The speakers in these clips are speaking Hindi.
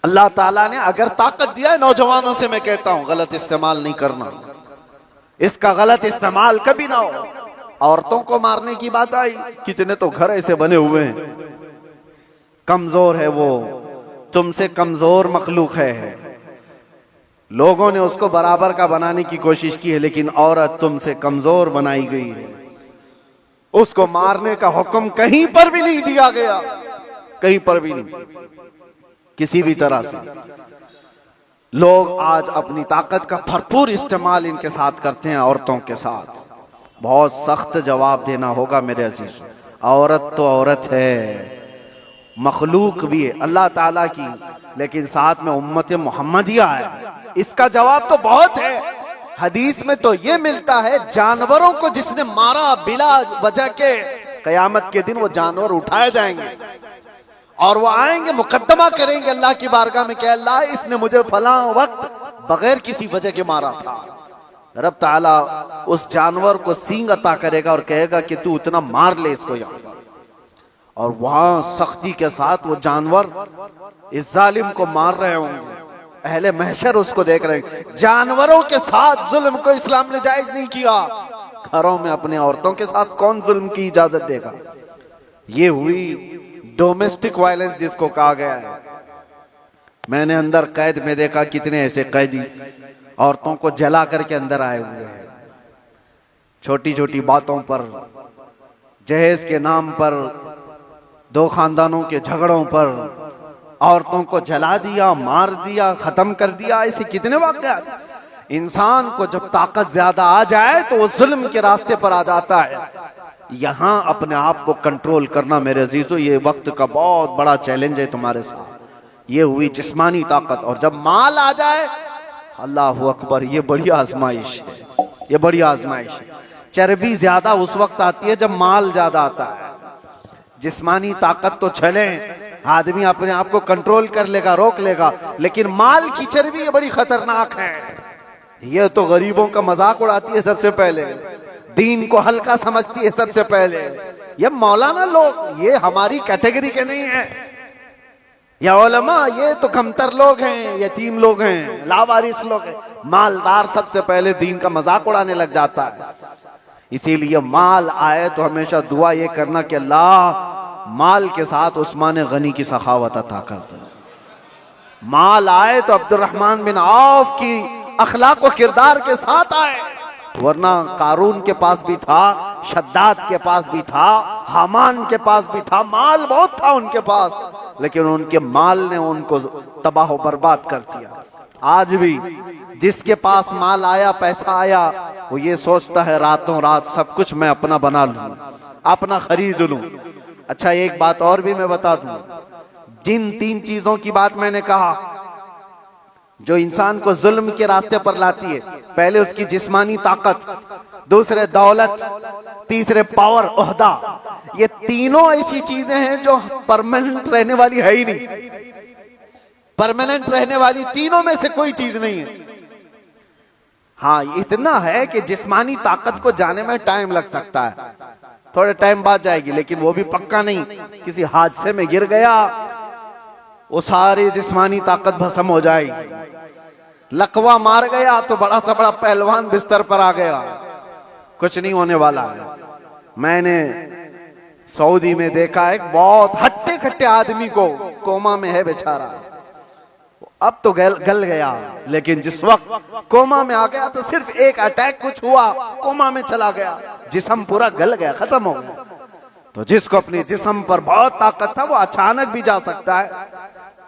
अल्लाह ताला ने अगर ताकत दिया है नौजवानों से, मैं कहता हूं गलत इस्तेमाल नहीं करना, इसका गलत इस्तेमाल कभी ना हो। औरतों को मारने की बात आई, कितने तो घर ऐसे बने हुए हैं, कमजोर है वो, तुमसे कमजोर मखलूक है, लोगों ने उसको बराबर का बनाने की कोशिश की है, लेकिन औरत तुमसे कमजोर बनाई गई है। उसको मारने का हुक्म कहीं पर भी नहीं दिया गया, कहीं पर भी नहीं, किसी भी तरह से। लोग आज अपनी ताकत का भरपूर इस्तेमाल इनके साथ करते हैं, औरतों के साथ। बहुत सख्त जवाब देना होगा मेरे अजीज। औरत तो औरत है, मखलूक भी है अल्लाह ताला की, लेकिन साथ में उम्मत मोहम्मदिया है, इसका जवाब तो बहुत है। हदीस में तो ये मिलता है, जानवरों को जिसने मारा बिला वजह के, कयामत के दिन वो जानवर उठाए जाएंगे और वो आएंगे, मुकद्दमा करेंगे अल्लाह की बारगाह में कि अल्लाह इसने मुझे फलां वक्त बगैर किसी वजह के मारा था। रब ताला उस जानवर को सींग अता करेगा और कहेगा कि तू इतना मार ले इसको यहाँ पर, और वहां सख्ती के साथ वो जानवर इस जालिम को मार रहे होंगे, अहले महशर उसको देख रहे हैं। जानवरों के साथ जुल्म को इस्लाम ने जायज नहीं किया, घरों में अपने औरतों के साथ कौन जुल्म की इजाजत देगा। ये हुई डोमेस्टिक वायलेंस जिसको कहा गया है। मैंने अंदर कैद में देखा कितने ऐसे कैदी औरतों को जला करके अंदर आए हुए हैं, छोटी छोटी बातों पर, जहेज के नाम पर, दो खानदानों के झगड़ों पर औरतों को जला दिया, मार दिया, खत्म कर दिया। ऐसे कितने वाक़यात। इंसान को जब ताकत ज्यादा आ जाए तो वो जुल्म के रास्ते पर आ जाता है। यहां अपने आप को कंट्रोल करना मेरे अजीजों, ये वक्त का बहुत बड़ा चैलेंज है तुम्हारे साथ। ये हुई जिस्मानी ताकत, और जब माल आ जाए, अल्लाह अकबर, ये बड़ी आजमाइश है, ये बड़ी आजमाइश है। चर्बी ज्यादा उस वक्त आती है जब माल ज्यादा आता है। जिस्मानी ताकत तो चले, आदमी अपने आप को कंट्रोल कर लेगा, रोक लेगा, लेकिन माल की चर्बी ये बड़ी खतरनाक है। ये तो गरीबों का मजाक उड़ाती है सबसे पहले, दीन को हल्का समझती है सबसे पहले। ये मौलाना लोग, ये हमारी कैटेगरी के नहीं है, या उलमा, ये तो कमतर लोग हैं, यतीम लोग हैं, लावारिस लोग हैं। मालदार सबसे पहले दीन का मजाक उड़ाने लग जाता है। इसीलिए माल आए तो हमेशा दुआ ये करना कि अल्लाह माल के साथ उस्मान गनी की सखावत अता कर दे। माल आए तो अब्दुर्रहमान बिन औफ की अखलाक व किरदार के साथ आए, वरना कारून के पास भी था, शद्दाद के पास भी था, हामान के पास भी था, माल बहुत था उनके पास, लेकिन उनके माल ने उनको तबाह बर्बाद कर दिया। आज भी जिसके पास माल आया, पैसा आया, वो ये सोचता है रातों रात सब कुछ मैं अपना बना लूं, अपना खरीद लूं। अच्छा, एक बात और भी मैं बता दूं, जिन 3 चीजों की बात मैंने कहा जो इंसान को जुल्म के रास्ते पर लाती है, पहले उसकी जिस्मानी ताकत, दूसरे दौलत, तीसरे पावर, ओहदा, ये तीनों ऐसी चीजें हैं जो परमानेंट रहने वाली है ही नहीं। परमानेंट रहने वाली तीनों में से कोई चीज नहीं है। हाँ, इतना है कि जिस्मानी ताकत को जाने में टाइम लग सकता है, थोड़े टाइम बाद जाएगी, लेकिन वो भी पक्का नहीं। किसी हादसे में गिर गया, वो सारी जिस्मानी ताकत भस्म हो जाएगी। लकवा मार गया तो बड़ा सा बड़ा पहलवान बिस्तर पर आ गया, कुछ नहीं होने वाला है। मैंने सऊदी में देखा एक बहुत हट्टे खट्टे आदमी को, कोमा में है बेचारा, अब तो गल गया, लेकिन जिस वक्त कोमा में आ गया तो सिर्फ एक अटैक कुछ हुआ, कोमा में चला गया, जिस्म पूरा गल गया, खत्म हो गया। तो जिसको अपने जिस्म पर बहुत ताकत था वो अचानक भी जा सकता है,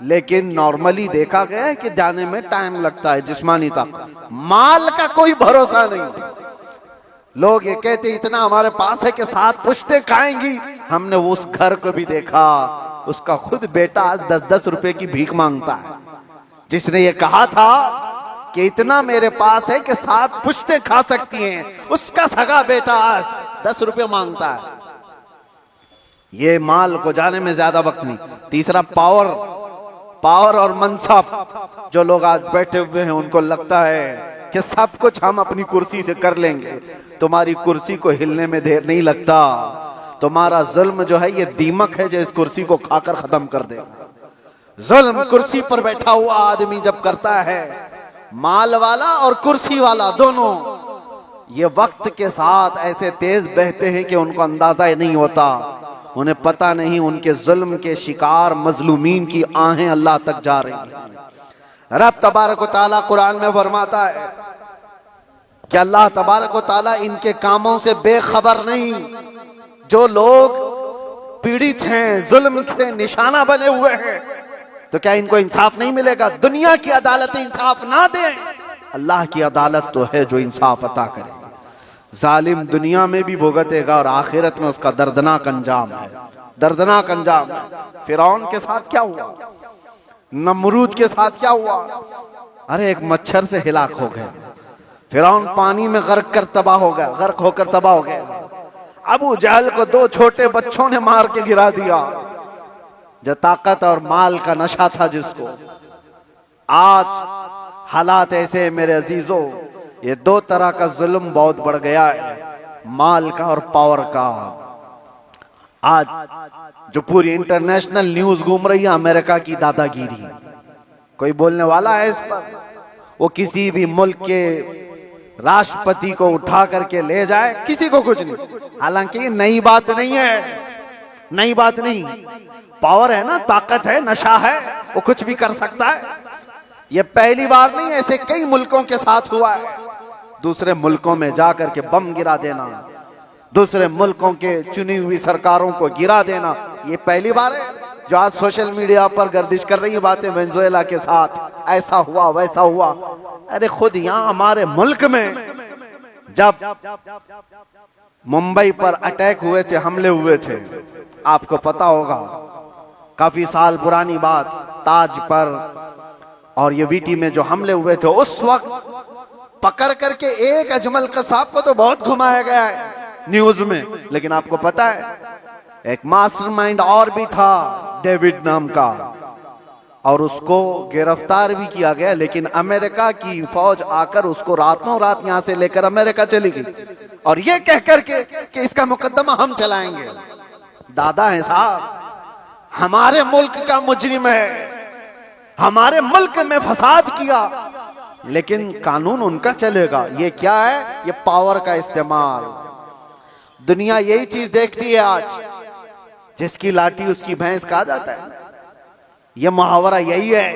लेकिन नॉर्मली देखा गया है कि जाने में टाइम लगता है। जिस्मानी ताकत, माल का कोई भरोसा नहीं। लोग ये कहते इतना हमारे पास है कि 7 पुश्तें खाएंगी। हमने उस घर को भी देखा, उसका खुद बेटा आज 10-10 रुपए की भीख मांगता है। जिसने ये कहा था कि इतना मेरे पास है कि 7 पुश्तें खा सकती हैं, उसका सगा बेटा आज 10 रुपए मांगता है। ये माल को जाने में ज्यादा वक्त नहीं। तीसरा पावर और मनसब। जो लोग आज बैठे हुए हैं उनको लगता है कि सब कुछ हम अपनी कुर्सी से कर लेंगे। तुम्हारी कुर्सी को हिलने में देर नहीं लगता। तुम्हारा जुल्म जो है ये दीमक है जो इस कुर्सी को खाकर खत्म कर देगा। जुल्म कुर्सी पर बैठा हुआ आदमी जब करता है, माल वाला और कुर्सी वाला दोनों, ये वक्त के साथ ऐसे तेज बहते हैं कि उनको अंदाजा ही नहीं होता, उन्हें पता नहीं उनके जुल्म के शिकार मजलूमीन की आहें अल्लाह तक जा रही हैं। रब तबारक व तआला कुरान में फरमाता है कि अल्लाह तबारक व तआला इनके कामों से बेखबर नहीं। जो लोग पीड़ित हैं, जुल्म से निशाना बने हुए हैं, तो क्या इनको इंसाफ नहीं मिलेगा? दुनिया की अदालत इंसाफ ना दे, अल्लाह की अदालत तो है जो इंसाफ अता करे। जालिम दुनिया में भी भुगतेगा और आखिरत में उसका दर्दनाक अंजाम है, दर्दनाक अंजाम है। फिरौन के साथ क्या हुआ, नमरूद के साथ क्या हुआ? अरे एक मच्छर से हिलाक हो गए। फिरौन पानी में गर्क कर तबाह हो गया, गर्क होकर तबाह हो गया। अबू जहल को 2 छोटे बच्चों ने मार के गिरा दिया। जो ताकत और माल का नशा था जिसको, आज हालात ऐसे मेरे अजीजों, ये 2 तरह का जुल्म बहुत बढ़ गया है, माल का और पावर का। आज जो पूरी इंटरनेशनल न्यूज घूम रही है अमेरिका की दादागिरी, कोई बोलने वाला है इस पर? वो किसी भी मुल्क के राष्ट्रपति को उठा करके ले जाए, किसी को कुछ नहीं। हालांकि नई बात नहीं है, नई बात नहीं। पावर है ना, ताकत है, नशा है, वो कुछ भी कर सकता है। ये पहली बार नहीं, ऐसे कई मुल्कों के साथ हुआ है। दूसरे मुल्कों में जाकर के बम गिरा देना, दूसरे मुल्कों के चुनी हुई सरकारों को गिरा देना, ये पहली बार है। जो आज सोशल मीडिया पर गर्दिश कर रही है बातें, वेनेजुएला के साथ ऐसा हुआ वैसा हुआ। अरे खुद यहां हमारे मुल्क में जब मुंबई पर अटैक हुए थे, हमले हुए थे, आपको पता होगा, काफी साल पुरानी बात, ताज पर और ये वीटी में जो हमले हुए थे, उस वक्त पकड़ करके एक अजमल कसाब को तो बहुत घुमाया गया है न्यूज में, लेकिन आपको पता है एक मास्टरमाइंड और भी था, डेविड नाम का, और उसको गिरफ्तार भी किया गया। लेकिन अमेरिका की फौज आकर उसको रातों रात यहां से लेकर अमेरिका चली गई, और ये कह करके कि इसका मुकदमा हम चलाएंगे। दादा है साहब, हमारे मुल्क का मुजरिम है, हमारे मुल्क में फसाद किया, लेकिन कानून उनका चलेगा। ये क्या है? ये पावर का इस्तेमाल। दुनिया यही चीज देखती है आज, जिसकी लाठी उसकी भैंस कहा जाता है। ये मुहावरा यही है,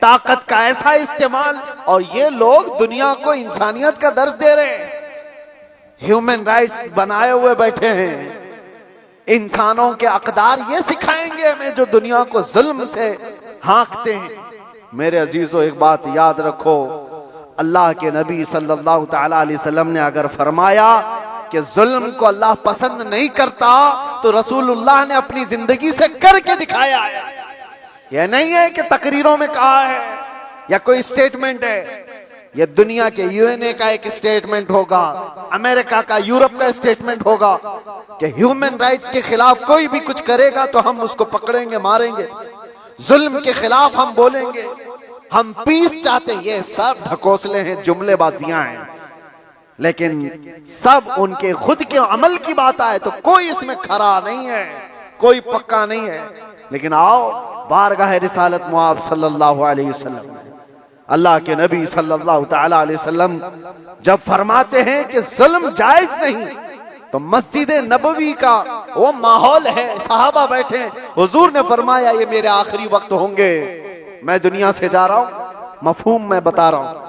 ताकत का ऐसा इस्तेमाल। और ये लोग दुनिया को इंसानियत का दर्ज दे रहे हैं, ह्यूमन राइट्स बनाए हुए बैठे हैं, इंसानों के अकदार ये सिखाएंगे हमें जो दुनिया को जुल्म से हाँकते हैं। मेरे अजीजों, एक बात याद रखो, अल्लाह के नबी सल्लल्लाहु तआला अलैहि वसल्लम ने अगर फरमाया कि जुल्म को अल्लाह पसंद नहीं करता, तो रसूलुल्लाह ने अपनी जिंदगी से करके दिखाया है। यह नहीं है कि तकरीरों में कहा है या कोई स्टेटमेंट है। यह दुनिया के यूएनए का एक स्टेटमेंट होगा, अमेरिका का, यूरोप का स्टेटमेंट होगा कि ह्यूमन राइट्स के खिलाफ कोई भी कुछ करेगा तो हम उसको पकड़ेंगे, मारेंगे। जुल्म के खिलाफ हम बोलेंगे, हम पीस चाहते। ये सब ढकोसले हैं, जुमलेबाजियां हैं, लेकिन सब उनके खुद के अमल की बात आए तो कोई इसमें खरा नहीं है, कोई पक्का नहीं है। लेकिन आओ बारगाह रिसालत मुआब सल्लल्लाहु अलैहि वसल्लम, अल्लाह के नबी सल्लल्लाहु तआला अलैहि वसल्लम जब फरमाते हैं कि जुल्म जायज नहीं, तो मस्जिद नबवी का वो माहौल है, सहाबा बैठे, हुजूर ने फरमाया ये मेरे आखिरी वक्त होंगे, मैं दुनिया से जा रहा हूं, मफहूम मैं बता रहा हूं,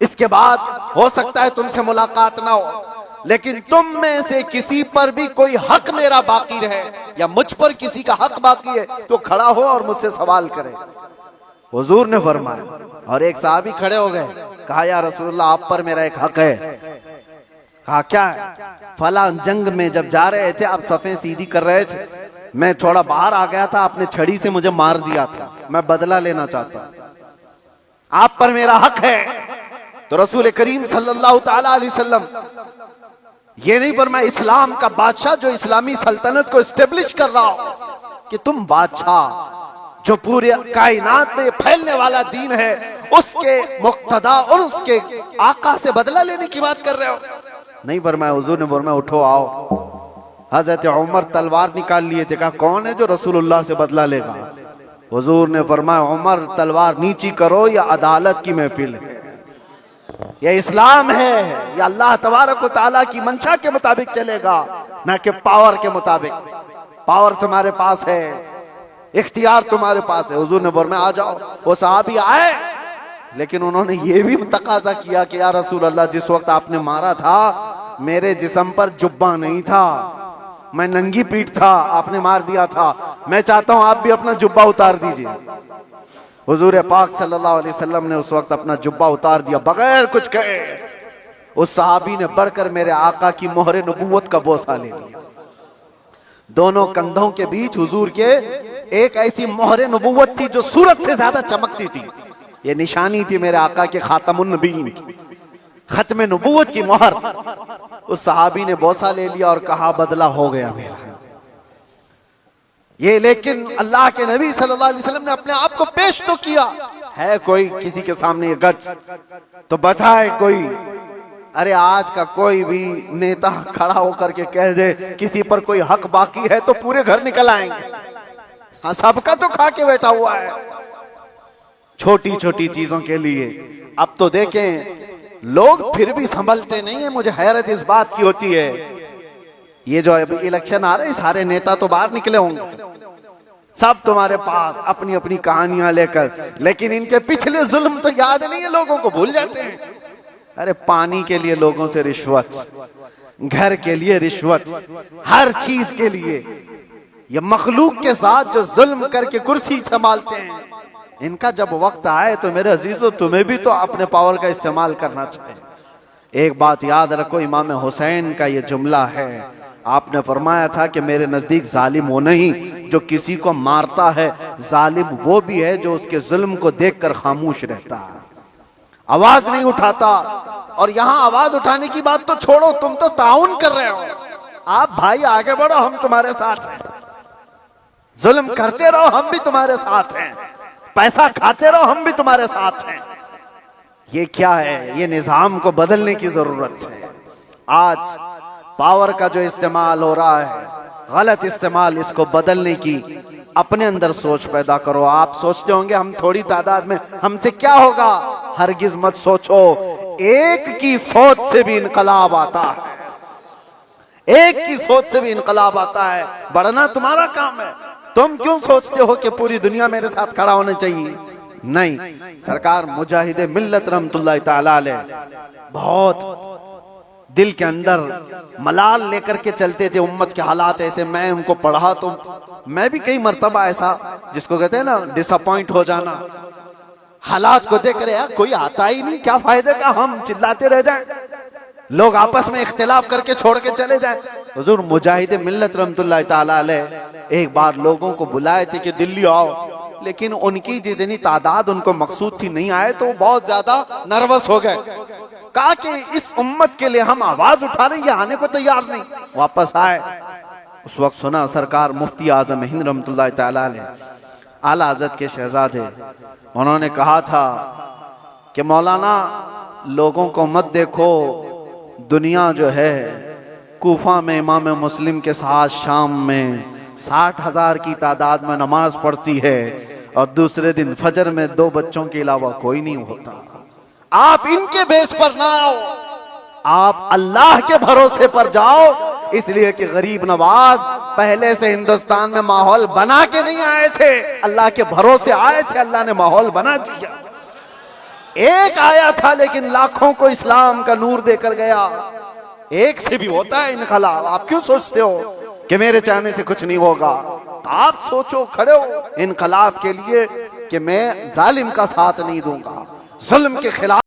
इसके बाद हो सकता है तुमसे मुलाकात ना हो, लेकिन तुम में से किसी पर भी कोई हक मेरा बाकी रहे या मुझ पर किसी का हक बाकी है तो खड़ा हो और मुझसे सवाल करे। हुजूर ने फरमाया, और एक साहबी खड़े हो गए, कहा या रसूलुल्लाह आप पर मेरा एक हक है। कहा क्या है? फला जंग में जब जा रहे थे, आप सफें सीधी कर रहे थे, मैं थोड़ा बाहर आ गया था, आपने छड़ी से मुझे मार दिया था, मैं बदला लेना चाहता हूं, आप पर मेरा हक है। तो रसूल करीम सल्लल्लाहु तआला अलैहि वसल्लम ये नहीं फरमाया इस्लाम का बादशाह जो इस्लामी सल्तनत को एस्टेब्लिश कर रहा हो कि तुम बादशाह जो पूरे कायनात में फैलने वाला दीन है उसके मुक्तदा और उसके आका से बदला लेने की बात कर रहे हो। नहीं फरमाया, हुजूर ने फरमाया उठो आओ, हजरत उमर तलवार निकाल लिए थे, कहा कौन है जो रसूलुल्लाह से बदला लेगा? हुजूर ने फरमाया उमर तलवार नीची करो, या अदालत की महफिल है, यह इस्लाम है, यह अल्लाह तबारक व तआला की मंशा के मुताबिक चलेगा, ना कि पावर के मुताबिक। पावर तुम्हारे पास है, इख्तियार तुम्हारे पास है। हुजूर ने फरमाया आ जाओ। वो सहाबी आए, लेकिन उन्होंने ये भी तकाजा किया कि या रसूल अल्लाह, जिस वक्त आपने मारा था मेरे जिस्म पर जुब्बा नहीं था, मैं नंगी पीठ था, आपने मार दिया था, मैं चाहता हूं आप भी अपना जुब्बा उतार दीजिए। हुजूर पाक सल्लल्लाहु अलैहि वसल्लम ने उस वक्त अपना जुब्बा उतार दिया बगैर कुछ कहे। उस सहाबी ने बढ़कर मेरे आका की मोहरे नबूवत का बोसा ले लिया। दोनों कंधों के बीच हुजूर के एक ऐसी मोहरे नबूवत थी जो सूरज से ज्यादा चमकती थी। ये निशानी थी मेरे आका के खातमुन नबीन की, खत्म नबूवत की मोहर। उस सहाबी ने बोसा ले लिया और कहा बदला हो गया मेरा ये। लेकिन अल्लाह के नबी सल्लल्लाहु अलैहि वसल्लम ने अपने आप को पेश तो किया है। कोई किसी के सामने ये गट्स तो बैठाए कोई। अरे आज का कोई भी नेता खड़ा होकर के कह दे किसी पर कोई हक बाकी है तो पूरे घर निकल आएंगे। हाँ, सबका तो खा के बैठा हुआ है छोटी छोटी चीजों के लिए। अब तो देखें लोग फिर भी संभलते नहीं है। मुझे हैरत इस बात की होती है, ये जो अभी इलेक्शन आ रहे हैं सारे नेता तो बाहर निकले होंगे, सब तुम्हारे पास अपनी अपनी कहानियां लेकर, लेकिन इनके पिछले जुल्म तो याद नहीं है, लोगों को भूल जाते हैं। अरे पानी के लिए लोगों से रिश्वत, घर के लिए रिश्वत, हर चीज के लिए। ये मखलूक के साथ जो जुल्म करके कुर्सी संभालते हैं, इनका जब वक्त आए तो मेरे अजीजों तुम्हें भी तो अपने पावर का इस्तेमाल करना चाहिए। एक बात याद रखो, इमाम हुसैन का ये जुमला है, आपने फरमाया था कि मेरे नजदीक जालिम वो नहीं जो किसी को मारता है, जालिम वो भी है जो उसके जुल्म को देखकर खामोश रहता है, आवाज नहीं उठाता। और यहां आवाज उठाने की बात तो छोड़ो, तुम तो ताउन कर रहे हो। आप भाई आगे बढ़ो, हम तुम्हारे साथ हैं। जुल्म करते रहो, हम भी तुम्हारे साथ हैं। पैसा खाते रहो, हम भी तुम्हारे साथ हैं। ये क्या है? ये निजाम को बदलने की जरूरत है। आज पावर का जो इस्तेमाल हो रहा है, गलत इस्तेमाल, इसको बदलने की अपने अंदर सोच पैदा करो। आप सोचते होंगे हम थोड़ी तादाद में हमसे क्या होगा, हरगिज मत सोचो। एक की सोच से भी इनकलाब आता है, एक की सोच से भी इनकलाब आता है। बढ़ना तुम्हारा काम है। तुम क्यों सोचते हो कि पूरी दुनिया मेरे साथ खड़ा होना चाहिए? नहीं, सरकार मुजाहिदे मिल्लत रहमतुल्लाह तआला अलैह बहुत दिल के अंदर मलाल लेकर के चलते थे। उम्मत के हालात ऐसे, मैं उनको पढ़ा तो मैं भी कई मर्तबा ऐसा, जिसको कहते हैं ना डिसअपॉइंट हो जाना, हालात को देख रहे यार कोई आता ही नहीं, क्या फायदे का हम चिल्लाते रह जाएं, लोग आपस में इख्तिलाफ करके छोड़ के चले जाएं। हुजूर मुजाहिद मिल्लत रहमतुल्लाह ताला अलैह एक बार लोगों को बुलाए थे कि दिल्ली आओ, लेकिन उनकी जितनी तादाद उनको मकसूद थी नहीं आए, तो बहुत ज्यादा नर्वस हो गए। कहा कि इस उम्मत के लिए हम आवाज उठा रहे हैं, ये आने को तैयार नहीं। वापस आए, उस वक्त सुना सरकार मुफ्ती आजम हिंद रहमतुल्लाह ताला अलैह आला हज़रत के शहजादे, उन्होंने कहा था कि मौलाना लोगों को मत देखो, दुनिया जो है कूफा में इमाम मुस्लिम के साथ शाम में 60,000 की तादाद में नमाज पढ़ती है और दूसरे दिन फजर में 2 बच्चों के अलावा कोई नहीं होता। आप इनके बेस पर ना आओ, आप अल्लाह के भरोसे पर जाओ, इसलिए कि गरीब नवाज पहले से हिंदुस्तान में माहौल बना के नहीं आए थे, अल्लाह के भरोसे आए थे, अल्लाह ने माहौल बना दिया। एक आया था लेकिन लाखों को इस्लाम का नूर देकर गया। एक से भी होता है इनकलाब। आप क्यों सोचते हो कि मेरे चाहने से कुछ नहीं होगा? आप सोचो, खड़े हो इनकलाब के लिए कि मैं जालिम का साथ नहीं दूंगा, जुल्म के खिलाफ